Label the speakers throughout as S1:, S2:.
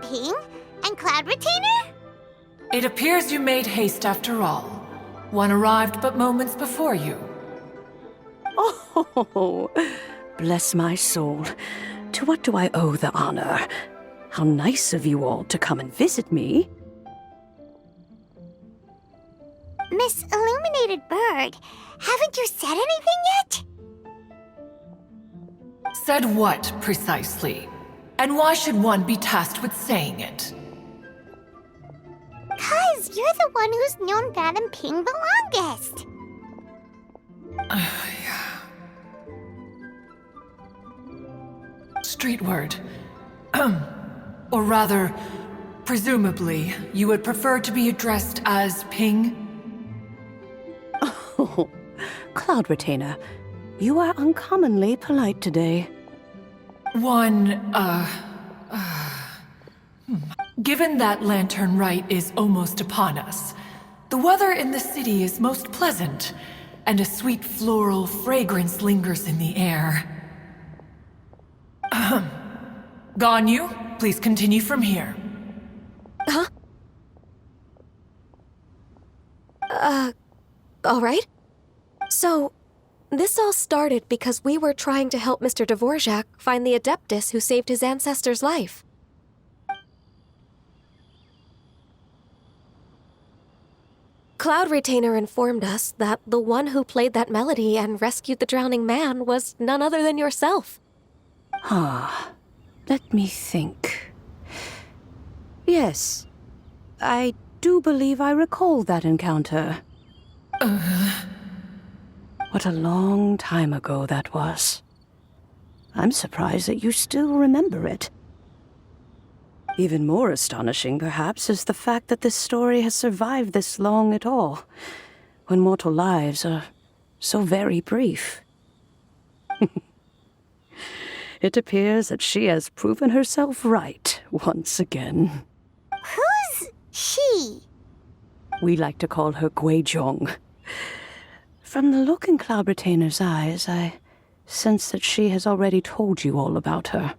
S1: Ping? And Cloud Retainer?
S2: It appears you made haste after all. One arrived but moments before you.
S3: Oh, bless my soul. To what do I owe the honor? How nice of you all to come and visit me.
S1: Miss Illuminated Bird, haven't you said anything yet?
S2: Said what, precisely? And why should one be tasked with saying it?
S1: 'Cause you're the one who's known Madam Ping the longest.
S2: Street word. Or rather, presumably, you would prefer to be addressed as Ping?
S3: Oh, Cloud Retainer, you are uncommonly polite today.
S2: Given that Lantern Rite is almost upon us, the weather in the city is most pleasant, and a sweet floral fragrance lingers in the air. Ganyu, please continue from here.
S4: Huh? All right. So, this all started because we were trying to help Mr. Dvorak find the Adeptus who saved his ancestor's life. Cloud Retainer informed us that the one who played that melody and rescued the drowning man was none other than yourself.
S3: Let me think. Yes, I do believe I recall that encounter. What a long time ago that was. I'm surprised that you still remember it. Even more astonishing, perhaps, is the fact that this story has survived this long at all, when mortal lives are so very brief. It appears that she has proven herself right once again.
S1: Who's she?
S3: We like to call her Guizhong. From the look in Cloud Retainer's eyes, I sense that she has already told you all about her.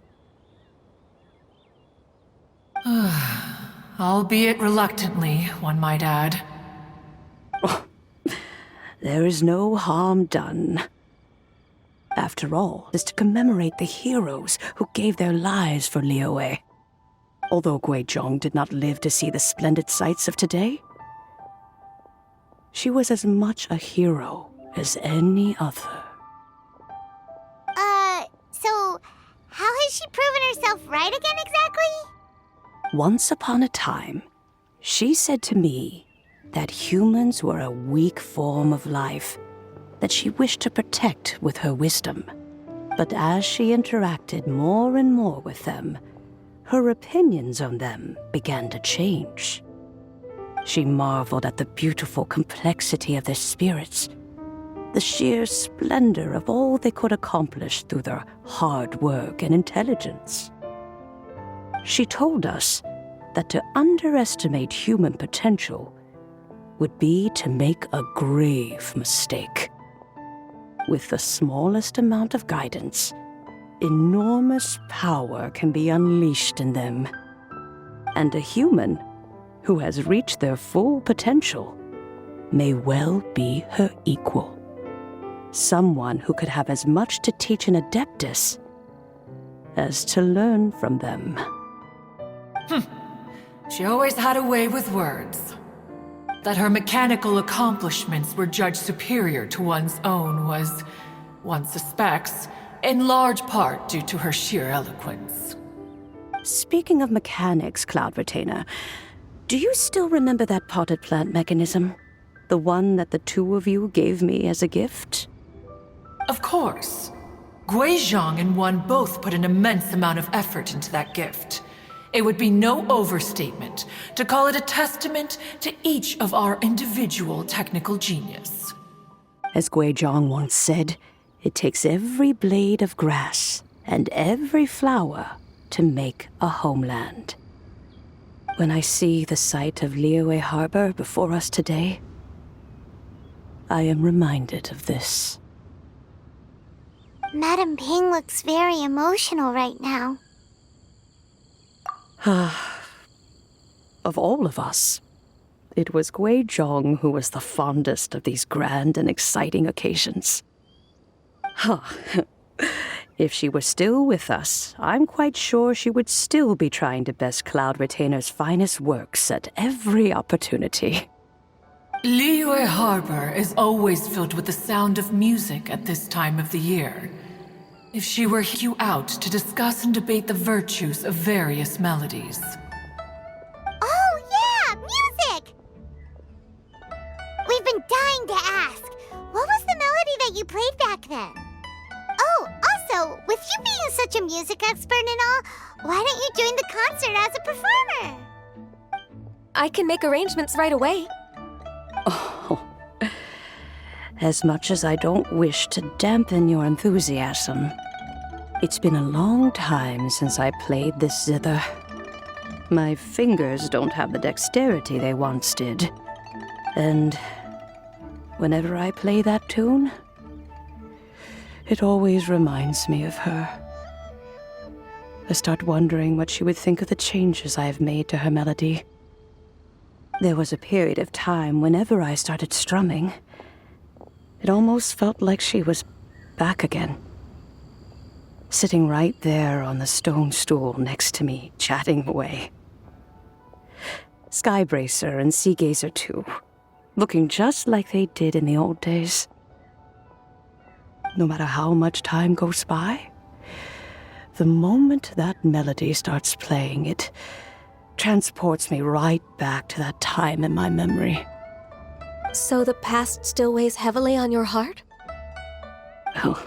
S2: Albeit reluctantly, one might add.
S3: There is no harm done. After all, it is to commemorate the heroes who gave their lives for Liyue. Although Guizhong did not live to see the splendid sights of today, she was as much a hero as any other.
S1: So how has she proven herself right again exactly?
S3: Once upon a time, she said to me that humans were a weak form of life that she wished to protect with her wisdom. But as she interacted more and more with them, her opinions on them began to change. She marveled at the beautiful complexity of their spirits, the sheer splendor of all they could accomplish through their hard work and intelligence. She told us that to underestimate human potential would be to make a grave mistake. With the smallest amount of guidance, enormous power can be unleashed in them. And a human who has reached their full potential may well be her equal. Someone who could have as much to teach an Adeptus as to learn from them.
S2: She always had a way with words. That her mechanical accomplishments were judged superior to one's own was, one suspects, in large part due to her sheer eloquence.
S3: Speaking of mechanics, Cloud Retainer, do you still remember that potted plant mechanism? The one that the two of you gave me as a gift?
S2: Of course. Guizhong and one both put an immense amount of effort into that gift. It would be no overstatement to call it a testament to each of our individual technical genius.
S3: As Guizhong once said, it takes every blade of grass and every flower to make a homeland. When I see the sight of Liyue Harbor before us today, I am reminded of this.
S1: Madam Ping looks very emotional right now.
S3: of all of us, it was Gui Zhong who was the fondest of these grand and exciting occasions. Huh. If she were still with us, I'm quite sure she would still be trying to best Cloud Retainer's finest works at every opportunity.
S2: Liyue Harbor is always filled with the sound of music at this time of the year. If she were you out to discuss and debate the virtues of various melodies.
S1: Oh, yeah! Music! We've been dying to ask. What was the melody that you played back then? Oh, also, with you being such a music expert and all, why don't you join the concert as a performer?
S4: I can make arrangements right away.
S3: Oh, as much as I don't wish to dampen your enthusiasm, it's been a long time since I played this zither. My fingers don't have the dexterity they once did. And whenever I play that tune, it always reminds me of her. I start wondering what she would think of the changes I have made to her melody. There was a period of time whenever I started strumming, it almost felt like she was back again. Sitting right there on the stone stool next to me, chatting away. Skybracer and Seagazer too, looking just like they did in the old days. No matter how much time goes by, the moment that melody starts playing, it transports me right back to that time in my memory.
S4: So the past still weighs heavily on your heart?
S3: Oh,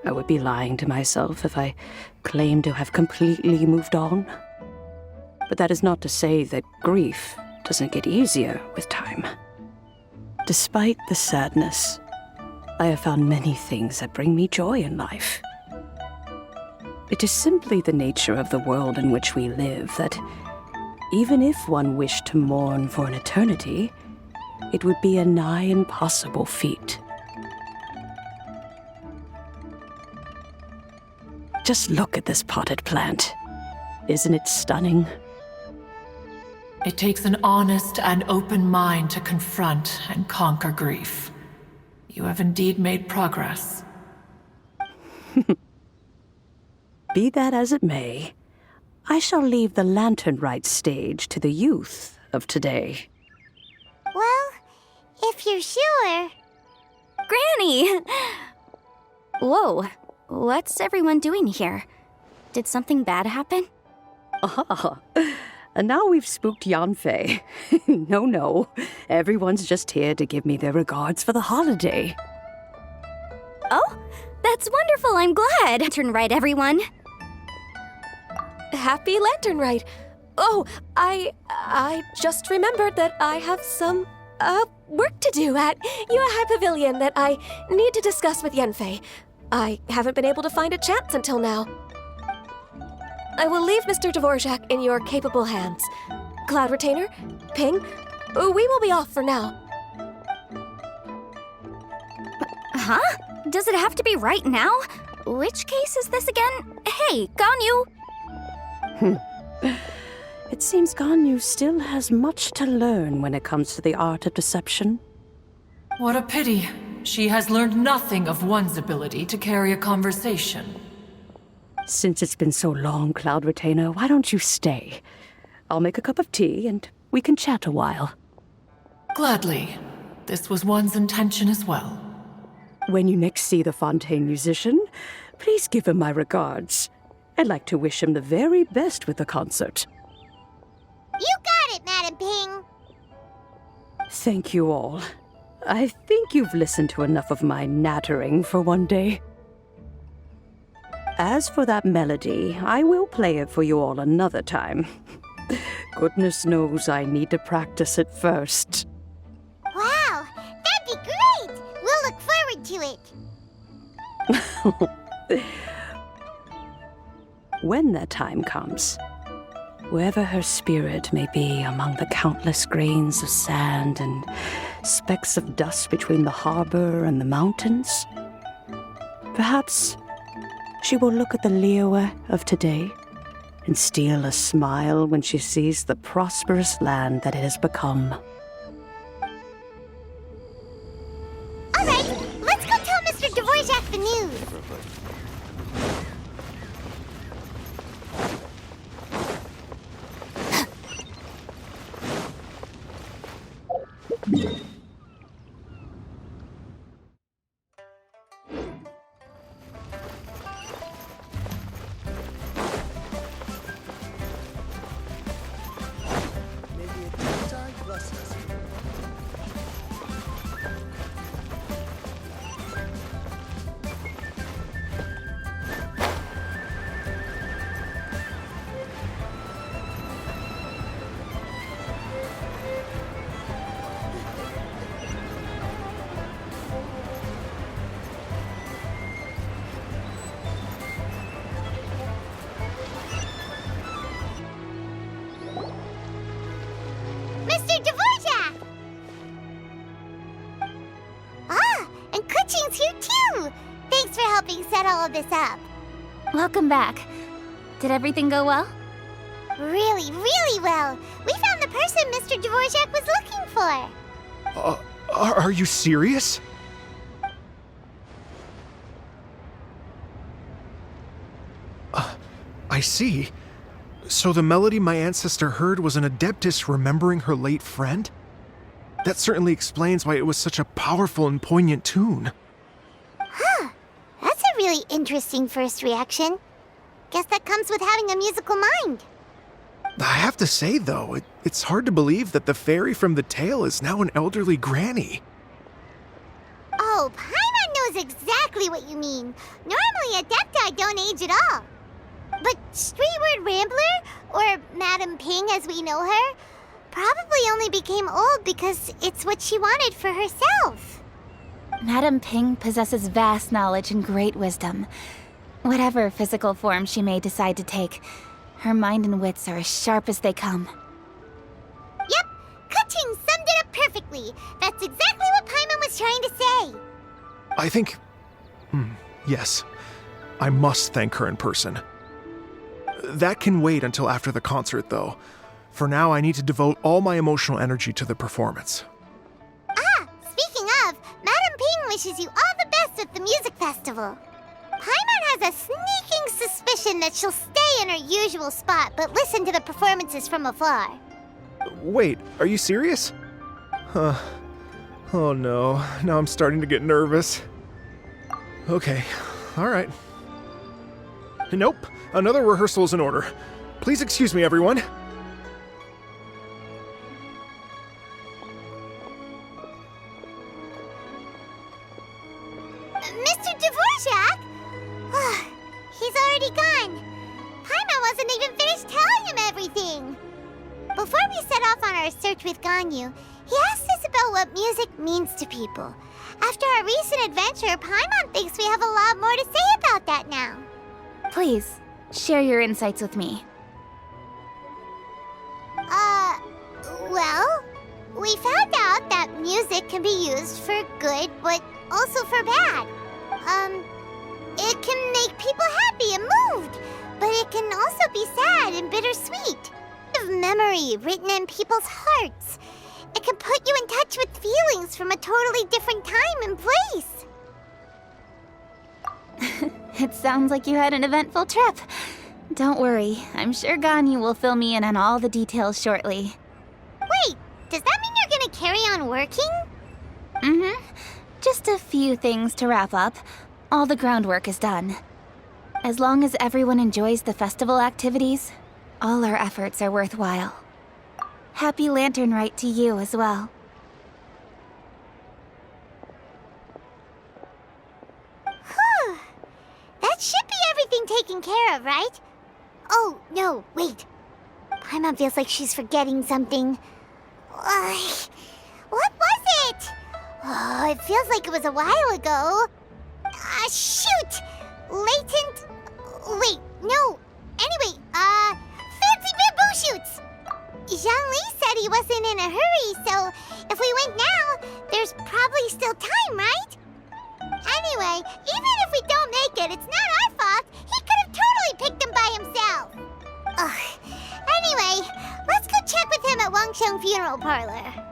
S3: I would be lying to myself if I claimed to have completely moved on. But that is not to say that grief doesn't get easier with time. Despite the sadness, I have found many things that bring me joy in life. It is simply the nature of the world in which we live that even if one wished to mourn for an eternity, it would be a nigh impossible feat. Just look at this potted plant. Isn't it stunning?
S2: It takes an honest and open mind to confront and conquer grief. You have indeed made progress.
S3: Be that as it may, I shall leave the lantern rite stage to the youth of today.
S1: Well, if you're sure.
S5: Granny! Whoa, what's everyone doing here? Did something bad happen?
S3: Ah, and now we've spooked Yanfei. No, everyone's just here to give me their regards for the holiday.
S5: Oh, that's wonderful, I'm glad. Turn right, everyone.
S4: Happy Lantern Rite. Oh, I just remembered that I have some, work to do at Yuehai Pavilion that I need to discuss with Yanfei. I haven't been able to find a chance until now. I will leave Mr. Dvorak in your capable hands. Cloud Retainer, Ping, we will be off for now.
S5: Huh? Does it have to be right now? Which case is this again? Hey, Ganyu!
S3: It seems Ganyu still has much to learn when it comes to the art of deception.
S2: What a pity. She has learned nothing of one's ability to carry a conversation.
S3: Since it's been so long, Cloud Retainer, why don't you stay? I'll make a cup of tea and we can chat a while.
S2: Gladly. This was one's intention as well.
S3: When you next see the Fontaine musician, please give him my regards. I'd like to wish him the very best with the concert.
S1: You got it, Madam Ping.
S3: Thank you all. I think you've listened to enough of my nattering for one day. As for that melody, I will play it for you all another time. Goodness knows I need to practice it first.
S1: Wow, that'd be great. We'll look forward to it.
S3: When that time comes, wherever her spirit may be among the countless grains of sand and specks of dust between the harbor and the mountains, perhaps she will look at the Liyue of today and steal a smile when she sees the prosperous land that it has become.
S1: All right, let's go tell Mr. Dvorak the news. Mr. Dvorak! Ah, and Kuchin's here too! Thanks for helping set all of this up.
S5: Welcome back. Did everything go well?
S1: Really, really well. We found the person Mr. Dvorak was looking for.
S6: Are you serious? I see. So the melody my ancestor heard was an adeptus remembering her late friend? That certainly explains why it was such a powerful and poignant tune.
S1: That's a really interesting first reaction. Guess that comes with having a musical mind.
S6: I have to say, though, it's hard to believe that the fairy from the tale is now an elderly granny.
S1: Oh, Paimon knows exactly what you mean. Normally, Adepti don't age at all. But Streetward Rambler, or Madam Ping as we know her, probably only became old because it's what she wanted for herself.
S5: Madame Ping possesses vast knowledge and great wisdom. Whatever physical form she may decide to take, her mind and wits are as sharp as they come.
S1: Yep, Kuching summed it up perfectly. That's exactly what Paimon was trying to say.
S6: I think... yes. I must thank her in person. That can wait until after the concert, though. For now, I need to devote all my emotional energy to the performance.
S1: Ah, speaking of, Madam Ping wishes you all the best at the music festival. Paimon has a sneaking suspicion that she'll stay in her usual spot but listen to the performances from afar.
S6: Wait, are you serious? Oh no, now I'm starting to get nervous. Okay, alright. Nope, another rehearsal is in order. Please excuse me, everyone.
S1: Mr. Dvorak? He's already gone. Paimon wasn't even finished telling him everything. Before we set off on our search with Ganyu, he asked us about what music means to people. After our recent adventure, Paimon thinks we have a lot more to say about that now.
S5: Please, share your insights with me.
S1: Well, we found out that music can be used for good, but also for bad. It can make people happy and moved, but it can also be sad and bittersweet. Of memory written in people's hearts. It can put you in touch with feelings from a totally different time and place.
S5: It sounds like you had an eventful trip. Don't worry, I'm sure Ganyu will fill me in on all the details shortly.
S1: Wait, does that mean you're gonna carry on working?
S5: Mm-hmm. Just a few things to wrap up. All the groundwork is done. As long as everyone enjoys the festival activities, all our efforts are worthwhile. Happy Lantern Rite to you as well.
S1: Whew. That should be everything taken care of, right? Oh, no, wait. Paimon feels like she's forgetting something. What was it? Oh, it feels like it was a while ago. Shoot! Latent... Wait, no. Anyway, fancy bamboo shoots! Zhang-Li said he wasn't in a hurry, so if we went now, there's probably still time, right? Anyway, even if we don't make it, it's not our fault. He could have totally picked them by himself. Anyway, let's go check with him at Wangsheng Funeral Parlor.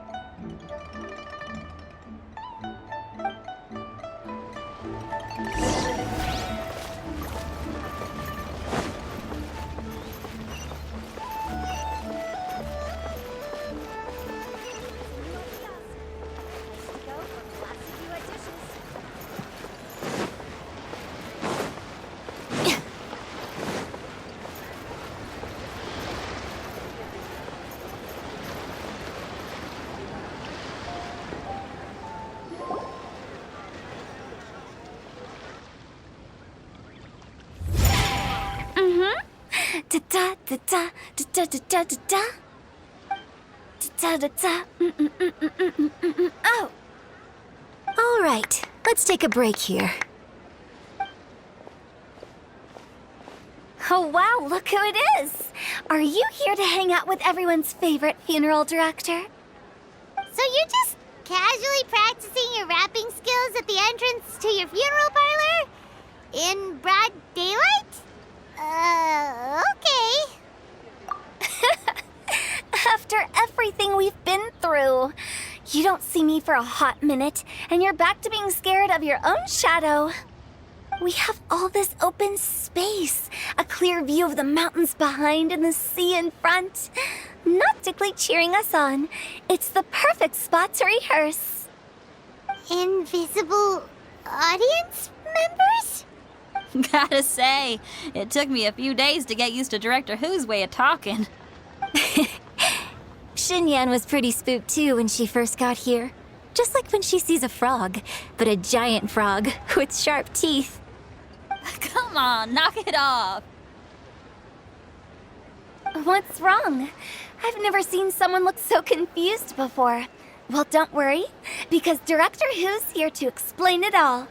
S5: Da da da da da da da da da da da da. Oh.
S4: All right, let's take a break here.
S5: Oh wow, look who it is! Are you here to hang out with everyone's favorite funeral director?
S1: So you're just casually practicing your rapping skills at the entrance to your funeral parlor? In broad daylight? Okay.
S5: After everything we've been through, you don't see me for a hot minute, and you're back to being scared of your own shadow. We have all this open space, a clear view of the mountains behind and the sea in front. Not particularly cheering us on. It's the perfect spot to rehearse.
S1: Invisible audience members?
S7: Gotta say, it took me a few days to get used to Director Who's way of talking.
S4: Xinyan was pretty spooked too when she first got here. Just like when she sees a frog, but a giant frog with sharp teeth.
S7: Come on, knock it off.
S5: What's wrong? I've never seen someone look so confused before. Well, don't worry, because Director Who's here to explain it all.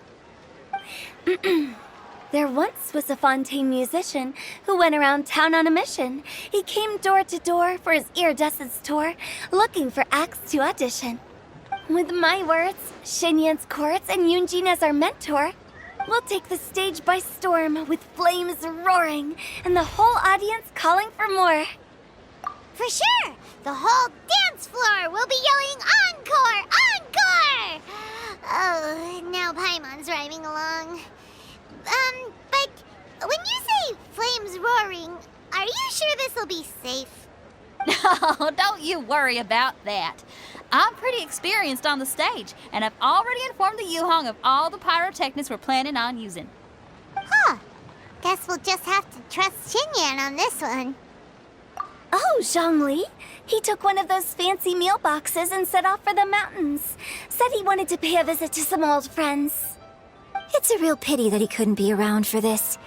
S5: There once was a Fontaine musician who went around town on a mission. He came door to door for his iridescence tour, looking for acts to audition. With my words, Xinyan's chorus, and Yunjin as our mentor, we'll take the stage by storm with flames roaring and the whole audience calling for more.
S1: For sure! The whole dance floor will be yelling encore! Encore! Oh, now Paimon's rhyming along. But when you say flames roaring, are you sure this'll be safe?
S7: No, don't you worry about that. I'm pretty experienced on the stage, and I've already informed the Yuhong of all the pyrotechnics we're planning on using.
S1: Huh. Guess we'll just have to trust Xinyan on this one.
S5: Oh, Zhongli. He took one of those fancy meal boxes and set off for the mountains. Said he wanted to pay a visit to some old friends.
S4: It's a real pity that he couldn't be around for this.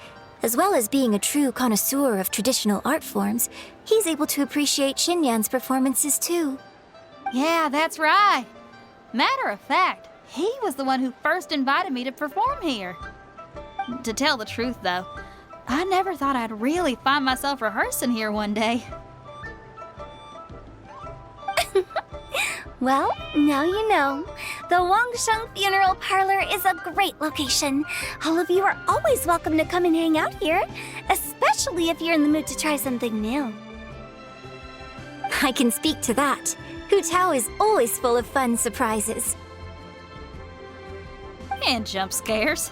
S4: As well as being a true connoisseur of traditional art forms, he's able to appreciate Xinyan's performances too.
S7: Yeah, that's right. Matter of fact, he was the one who first invited me to perform here. To tell the truth, though, I never thought I'd really find myself rehearsing here one day.
S5: Well, now you know. The Wangsheng Funeral Parlor is a great location. All of you are always welcome to come and hang out here, especially if you're in the mood to try something new.
S4: I can speak to that. Hu Tao is always full of fun surprises.
S7: And jump scares.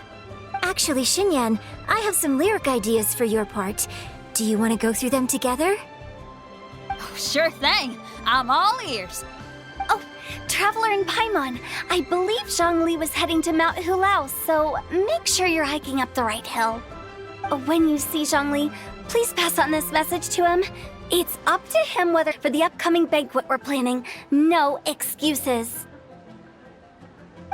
S4: Actually, Xinyan, I have some lyric ideas for your part. Do you want to go through them together?
S7: Oh, sure thing. I'm all ears.
S5: Oh, Traveler and Paimon, I believe Zhongli was heading to Mount Hulao, so make sure you're hiking up the right hill. When you see Zhongli, please pass on this message to him. It's up to him whether for the upcoming banquet we're planning. No excuses.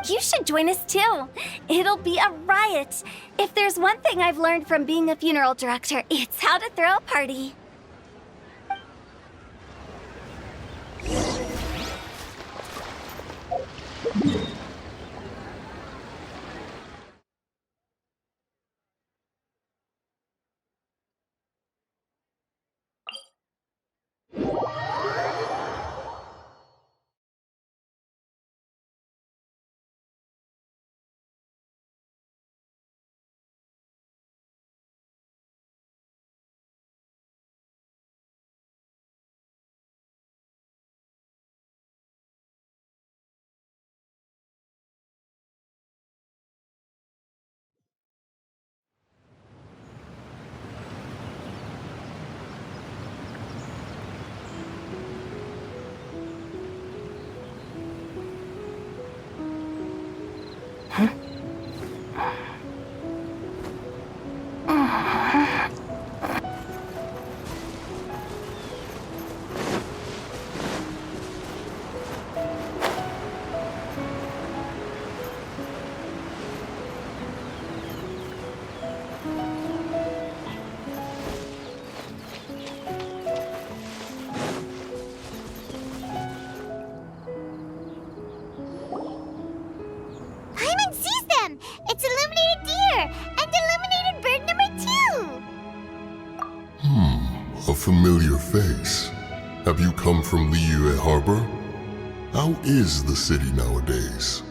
S5: You should join us too. It'll be a riot. If there's one thing I've learned from being a funeral director, it's how to throw a party.
S1: Paimon sees them! It's illuminated deer! And illuminated bird number 2!
S8: A familiar face. Have you come from Liyue Harbor? How is the city nowadays?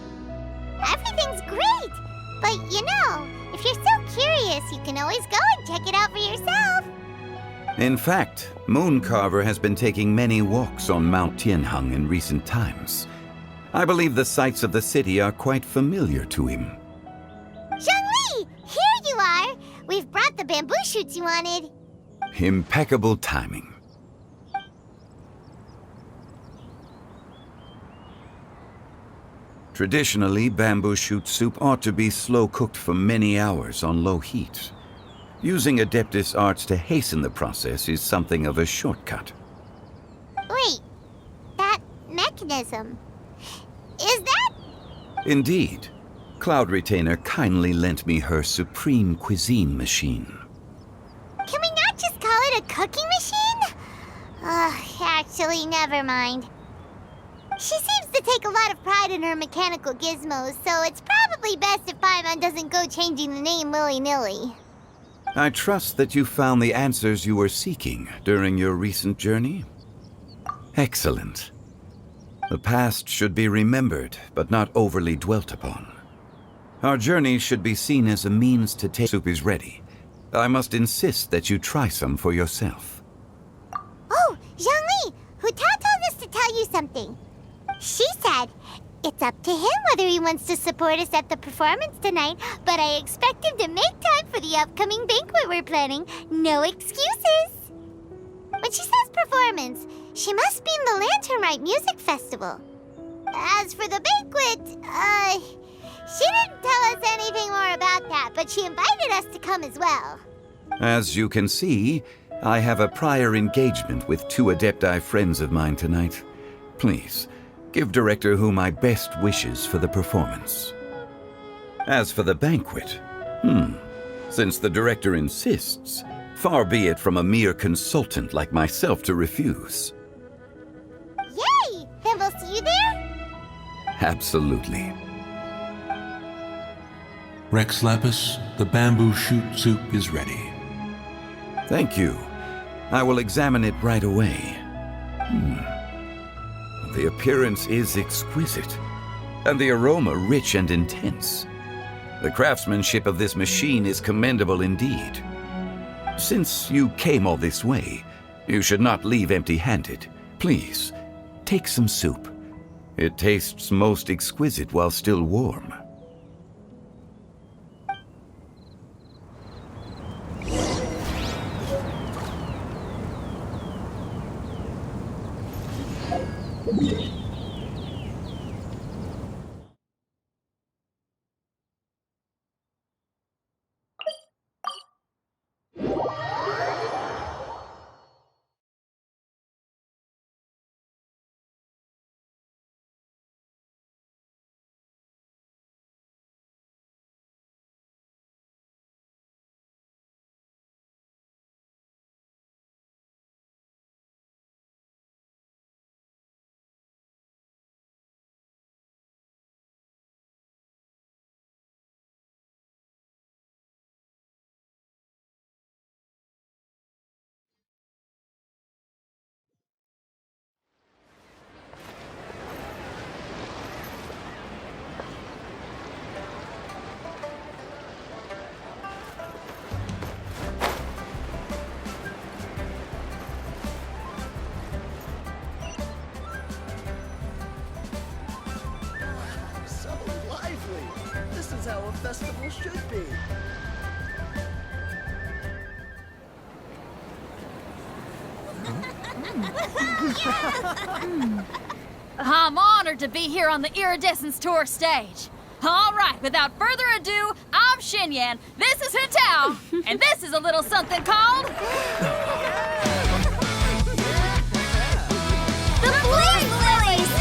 S1: Everything's great! But if you're so curious, you can always go and check it out for yourself.
S9: In fact, Mooncarver has been taking many walks on Mount Tianheng in recent times. I believe the sights of the city are quite familiar to him.
S1: Zhongli! Here you are! We've brought the bamboo shoots you wanted.
S9: Impeccable timing. Traditionally, bamboo shoot soup ought to be slow-cooked for many hours on low heat. Using Adeptus arts to hasten the process is something of a shortcut.
S1: Wait, that mechanism. Is that?
S9: Indeed. Cloud Retainer kindly lent me her supreme cuisine machine.
S1: Can we not just call it a cooking machine? Actually, never mind. She seems to take a lot of pride in her mechanical gizmos, so it's probably best if Paimon doesn't go changing the name willy-nilly.
S9: I trust that you found the answers you were seeking during your recent journey? Excellent. The past should be remembered, but not overly dwelt upon. Our journey should be seen as a means to take... Soup is ready. I must insist that you try some for yourself.
S1: Oh, Zhongli! Huta told us to tell you something. She said, it's up to him whether he wants to support us at the performance tonight, but I expect him to make time for the upcoming banquet we're planning. No excuses! When she says performance, she must mean the Lantern Rite Music Festival. As for the banquet, she didn't tell us anything more about that, but she invited us to come as well.
S9: As you can see, I have a prior engagement with 2 Adepti friends of mine tonight. Please, give Director Hu my best wishes for the performance. As for the banquet, since the Director insists, far be it from a mere consultant like myself to refuse.
S1: Yay! Then we'll see you there?
S9: Absolutely.
S10: Rex Lapis, the bamboo shoot soup is ready.
S9: Thank you. I will examine it right away. The appearance is exquisite, and the aroma rich and intense. The craftsmanship of this machine is commendable indeed. Since you came all this way, you should not leave empty-handed. Please, take some soup. It tastes most exquisite while still warm.
S11: How a festival should be.
S7: I'm honored to be here on the Iridescence Tour stage. All right, without further ado, I'm Shinyan, this is Hutao, and this is a little something called...
S1: The Blaze Lilies!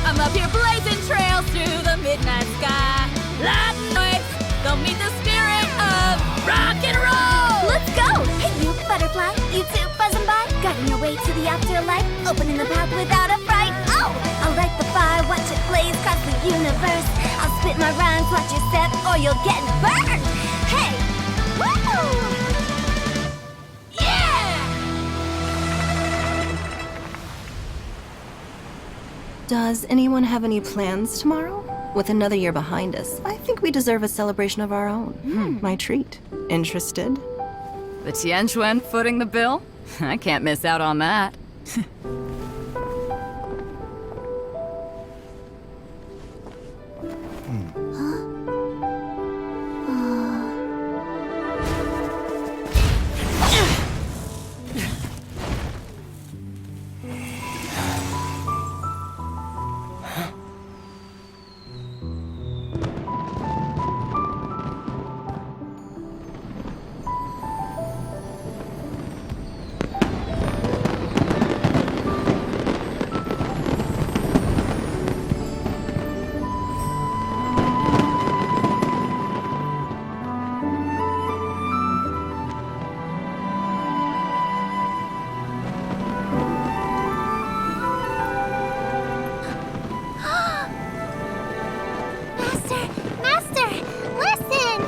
S7: I'm up here blazing trails through the midnight sky. Lighting waves, they'll meet the spirit of rock and roll!
S1: Let's go! Hey, you butterfly, you two buzzing by, guiding your way to the afterlife, opening the path without a fright. Oh! I'll light the fire, watch it blaze across the universe. I'll spit my rhymes, watch your step, or you'll get burned! Hey! Woo! Yeah!
S11: Does anyone have any plans tomorrow? With another year behind us, I think we deserve a celebration of our own. My treat. Interested?
S12: The Tianquan footing the bill? I can't miss out on that.
S1: Master, listen!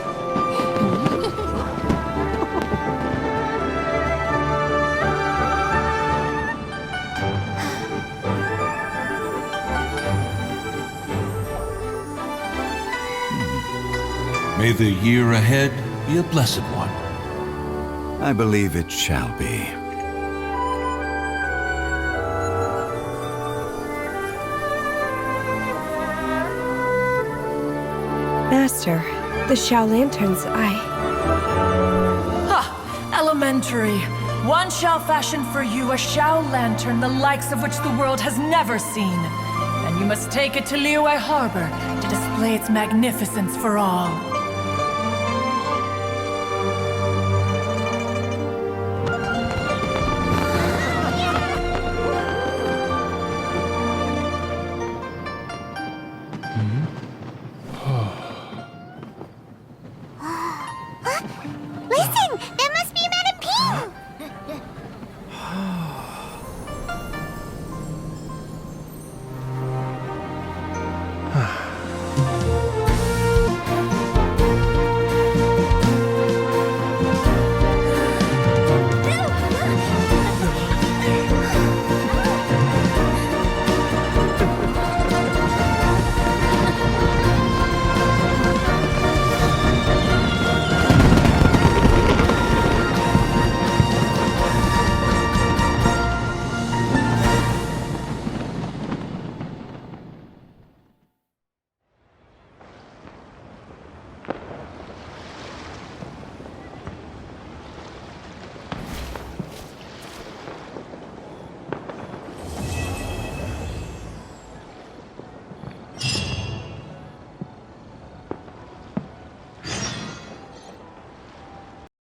S10: May the year ahead be a blessed one.
S9: I believe it shall be.
S4: Master, the Xiao Lanterns,
S2: Ha! Elementary. One shall fashion for you a Xiao lantern the likes of which the world has never seen. And you must take it to Liyue Harbor to display its magnificence for all.
S1: Listen!